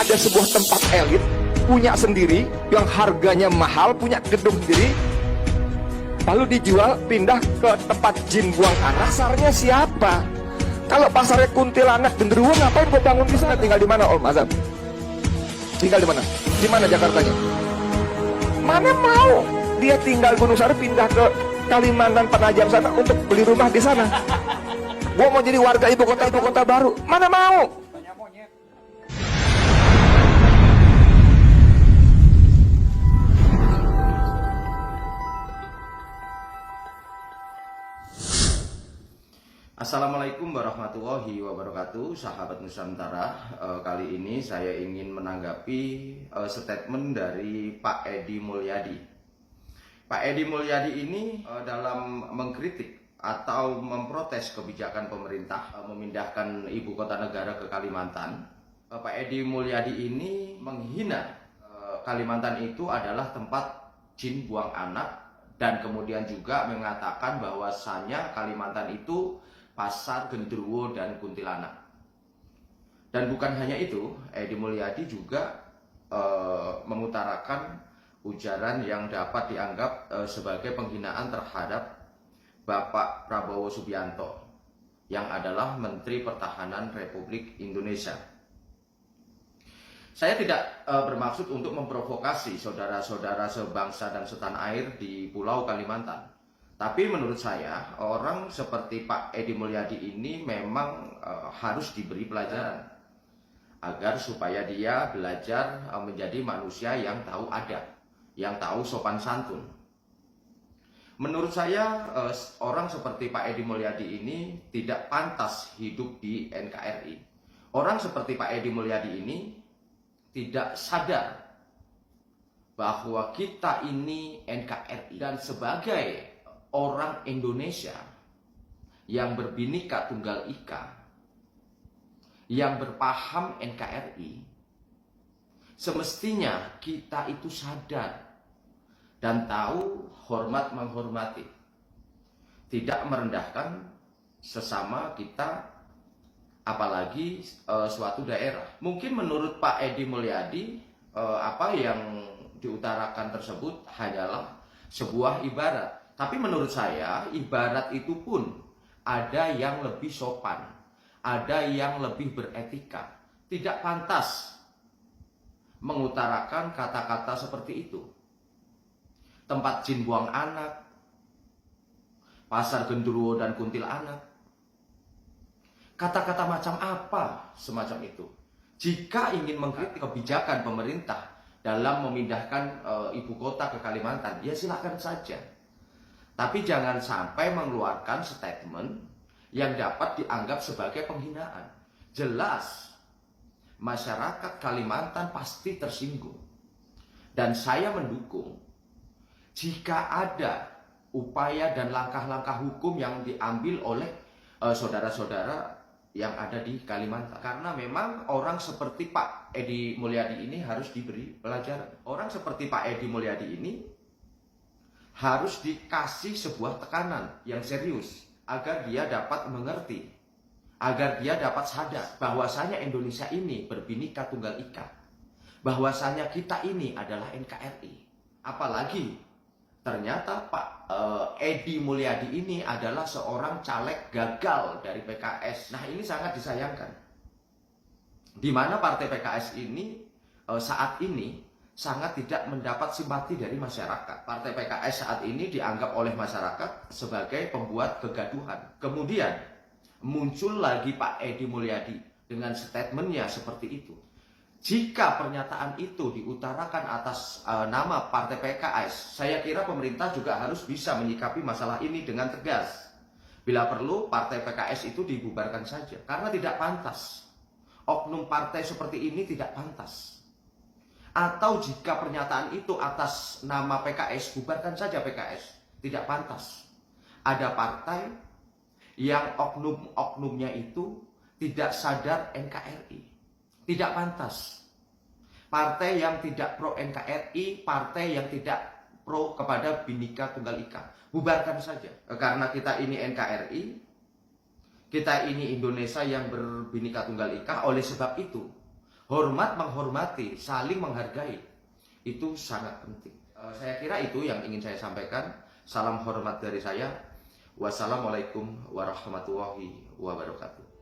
ada sebuah tempat elit punya sendiri yang harganya mahal, punya gedung sendiri, lalu dijual pindah ke tempat jin buang anak. Pasarnya siapa? Kalau pasarnya kuntilanak genderuwo, ngapain kau bangun di sana? Tinggal di mana Om Azam? Tinggal di mana? Di mana Jakartanya? Mana mau dia tinggal Gunung Sari pindah ke Kalimantan Penajam sana untuk beli rumah di sana? Gua mau jadi warga ibu kota baru. Mana mau? Assalamualaikum warahmatullahi wabarakatuh, sahabat Nusantara. Kali ini saya ingin menanggapi statement dari Pak Edi Mulyadi. Pak Edi Mulyadi ini dalam mengkritik atau memprotes kebijakan pemerintah memindahkan ibu kota negara ke Kalimantan. Pak Edi Mulyadi ini menghina Kalimantan itu adalah tempat jin buang anak, dan kemudian juga mengatakan bahwasannya Kalimantan itu pasar genderuwo dan kuntilanak. Dan bukan hanya itu, Edi Mulyadi juga mengutarakan ujaran yang dapat dianggap sebagai penghinaan terhadap Bapak Prabowo Subianto yang adalah Menteri Pertahanan Republik Indonesia. Saya tidak bermaksud untuk memprovokasi saudara-saudara sebangsa dan setanah air di Pulau Kalimantan. Tapi menurut saya, orang seperti Pak Edi Mulyadi ini memang harus diberi pelajaran agar supaya dia belajar menjadi manusia yang tahu adab, yang tahu sopan santun. Menurut saya, orang seperti Pak Edi Mulyadi ini tidak pantas hidup di NKRI. Orang seperti Pak Edi Mulyadi ini tidak sadar bahwa kita ini NKRI, dan sebagai orang Indonesia yang berbhinneka tunggal ika, yang berpaham NKRI, semestinya kita itu sadar dan tahu hormat menghormati, tidak merendahkan sesama kita, apalagi suatu daerah. Mungkin menurut Pak Edi Mulyadi, apa yang diutarakan tersebut hanyalah sebuah ibarat. Tapi menurut saya, ibarat itu pun ada yang lebih sopan, ada yang lebih beretika. Tidak pantas mengutarakan kata-kata seperti itu. Tempat jin buang anak, pasar genderuwo dan kuntilanak. Kata-kata macam apa semacam itu? Jika ingin mengkritik kebijakan pemerintah dalam memindahkan ibu kota ke Kalimantan, ya silakan saja. Tapi jangan sampai mengeluarkan statement yang dapat dianggap sebagai penghinaan. Jelas, masyarakat Kalimantan pasti tersinggung. Dan saya mendukung jika ada upaya dan langkah-langkah hukum yang diambil oleh saudara-saudara yang ada di Kalimantan. Karena memang orang seperti Pak Edi Mulyadi ini harus diberi pelajaran. Orang seperti Pak Edi Mulyadi ini harus dikasih sebuah tekanan yang serius agar dia dapat mengerti, agar dia dapat sadar bahwasanya Indonesia ini berbhinneka tunggal ika, bahwasanya kita ini adalah NKRI. Apalagi ternyata Pak Edi Mulyadi ini adalah seorang caleg gagal dari PKS. Nah, ini sangat disayangkan, di mana partai PKS ini saat ini sangat tidak mendapat simpati dari masyarakat. Partai PKS saat ini dianggap oleh masyarakat sebagai pembuat kegaduhan. Kemudian muncul lagi Pak Edi Mulyadi dengan statementnya seperti itu. Jika pernyataan itu diutarakan atas nama Partai PKS, saya kira pemerintah juga harus bisa menyikapi masalah ini dengan tegas. Bila perlu, Partai PKS itu dibubarkan saja, karena tidak pantas. Oknum partai seperti ini tidak pantas. Atau jika pernyataan itu atas nama PKS, bubarkan saja PKS. Tidak pantas. Ada partai yang oknum-oknumnya itu tidak sadar NKRI. Tidak pantas. Partai yang tidak pro NKRI, partai yang tidak pro kepada Bhinneka Tunggal Ika, bubarkan saja. Karena kita ini NKRI, kita ini Indonesia yang berbhinneka tunggal ika. Oleh sebab itu, Hormat menghormati, saling menghargai, itu sangat penting. Saya kira itu yang ingin saya sampaikan. Salam hormat dari saya. Wassalamualaikum warahmatullahi wabarakatuh.